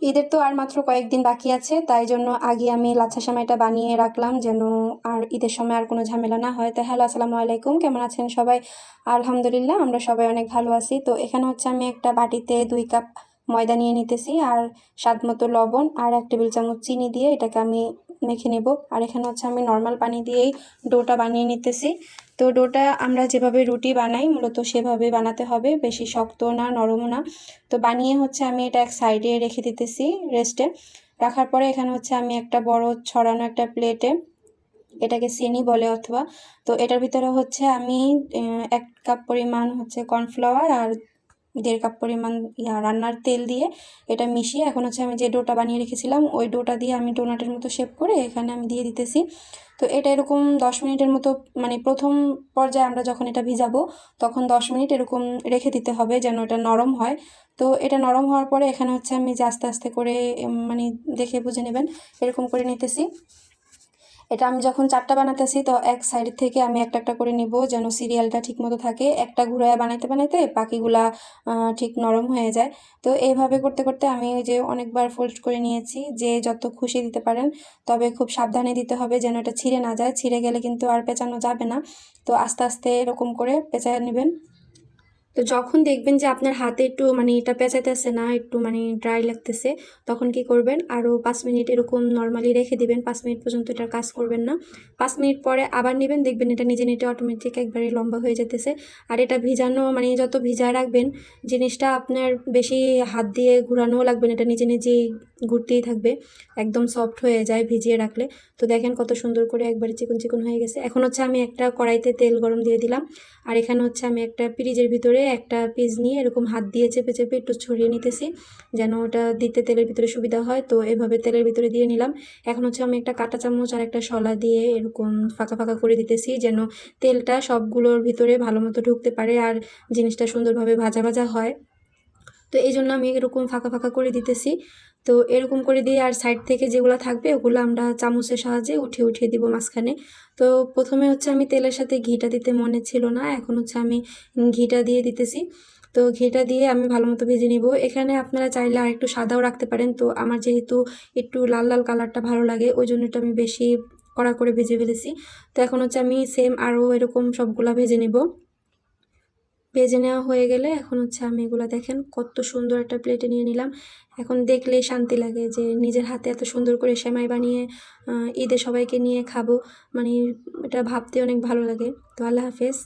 ঈদের তো আর মাত্র কয়েকদিন বাকি আছে, তাই জন্য আগে আমি লাচ্ছা সেমাইটা বানিয়ে রাখলাম যেন আর ঈদের সময় আর কোনো ঝামেলা না হয়। তো হ্যালো, আসসালামু আলাইকুম, কেমন আছেন সবাই? আলহামদুলিল্লাহ, আমরা সবাই অনেক ভালো আছি। তো এখানে হচ্ছে আমি একটা বাটিতে 2 কাপ ময়দা নিয়ে নিতেছি, আর স্বাদ মতো লবণ আর 1 টেবিল চামচ চিনি দিয়ে এটাকে আমি মেখে নেব। আর এখানে হচ্ছে আমি নর্মাল পানি দিয়েই ডোটা বানিয়ে নিতেছি। তো ডোটা আমরা যেভাবে রুটি বানাই মূলত সেভাবে বানাতে হবে, বেশি শক্ত না নরমও না। তো বানিয়ে হচ্ছে আমি এটা এক সাইডে রেখে দিতেছি রেস্টে। রাখার পরে এখানে হচ্ছে আমি একটা বড় ছড়ানো একটা প্লেটে, এটাকে সিনি বলে অথবা, তো এটার ভিতরে হচ্ছে আমি 1 কাপ পরিমাণ হচ্ছে কর্নফ্লাওয়ার আর 1.5 কাপ পরিমাণ রান্নার তেল দিয়ে এটা মিশিয়ে এখন হচ্ছে আমি যে ডোটা বানিয়ে রেখেছিলাম ওই ডোটা দিয়ে আমি ডোনাটের মতো শেপ করে এখানে আমি দিয়ে দিতেছি। তো এটা এরকম 10 মিনিটের মতো, মানে প্রথম পর্যায়ে আমরা যখন এটা ভিজাবো তখন 10 মিনিট এরকম রেখে দিতে হবে যেন এটা নরম হয়। তো এটা নরম হওয়ার পরে এখানে হচ্ছে আমি যে আস্তে আস্তে করে মানে দেখে বুঝে নেবেন এরকম করে নিতেছি। এটা আমি যখন 4টা বানাতেছি তো এক সাইড থেকে আমি একটা একটা করে নিব যেন সিরিয়ালটা ঠিক মতো থাকে, একটা ঘুরায় বানাইতে বানাইতে বাকিগুলা ঠিক নরম হয়ে যায়। তো এইভাবে করতে করতে আমি ওই যে অনেকবার ফোল্ড করে নিয়েছি, যে যত খুশি দিতে পারেন, তবে খুব সাবধানে দিতে হবে যেন এটা ছিঁড়ে না যায়, ছিঁড়ে গেলে কিন্তু আর পেঁচানো যাবে না। তো আস্তে আস্তে এরকম করে পেঁচায় নেবেন। তো যখন দেখবেন যে আপনার হাতে একটু মানে এটা পেঁচাইতেছে না, একটু মানে ড্রাই লাগতেছে, তখন কি করবেন, আরও 5 মিনিট এরকম নর্মালি রেখে দিবেন। 5 মিনিট পর্যন্ত এটার কাজ করবেন না। 5 মিনিট পরে আবার নেবেন, দেখবেন এটা নিজে নিজে অটোমেটিক একবারে লম্বা হয়ে যেতেছে। আর এটা ভিজানো মানে যত ভিজায় রাখবেন জিনিসটা আপনার বেশি হাত দিয়ে ঘোরানোও লাগবে না, এটা নিজে নিজেই ঘুরতেই থাকবে, একদম সফট হয়ে যায় ভিজিয়ে রাখলে। তো দেখেন কত সুন্দর করে একবারে চিকন চিকন হয়ে গেছে। এখন হচ্ছে আমি একটা কড়াইতে তেল গরম দিয়ে দিলাম, আর এখানে হচ্ছে আমি একটা পিরিজের ভিতরে একটা পিস নিয়ে এরকম হাত দিয়ে চেপে চেপে একটু ছড়িয়ে নিতেছি যেন ওটা দিতে তেলের ভিতরে সুবিধা হয়। তো এভাবে তেলের ভিতরে দিয়ে নিলাম। এখন হচ্ছে আমি একটা কাঁটা চামচ আর একটা শলা দিয়ে এরকম ফাঁকা ফাঁকা করে দিতেছি যেন তেলটা সবগুলোর ভিতরে ভালো মতো ঢুকতে পারে আর জিনিসটা সুন্দরভাবে ভাজা ভাজা হয়। তো এই জন্য আমি এরকম ফাঁকা ফাঁকা করে দিতেছি। তো এরকম করে দিয়ে আর সাইড থেকে যেগুলো থাকবে ওগুলো আমরা চামচের সাহায্যে উঠিয়ে উঠিয়ে দিব মাঝখানে। তো প্রথমে হচ্ছে আমি তেলের সাথে ঘিটা দিতে মনে ছিল না, এখন হচ্ছে আমি ঘিটা দিয়ে দিতেছি। তো ঘিটা দিয়ে আমি ভালো মতো ভেজে নিব। এখানে আপনারা চাইলে আর একটু সাদাও রাখতে পারেন, তো আমার যেহেতু একটু লাল লাল কালারটা ভালো লাগে ওই জন্য এটা আমি বেশি কড়া করে ভেজে ফেলেছি। তো এখন হচ্ছে আমি সেম আরও এরকম সবগুলা ভেজে নেব। ভেজে নেওয়া হয়ে গেলে এখন হচ্ছে আমি এগুলো দেখেন কত সুন্দর একটা প্লেটে নিয়ে নিলাম। এখন দেখলেই শান্তি লাগে যে নিজের হাতে এত সুন্দর করে সেমাই বানিয়ে ঈদে সবাইকে নিয়ে খাবো, মানে এটা ভাবতে অনেক ভালো লাগে। তো আল্লাহ হাফেজ।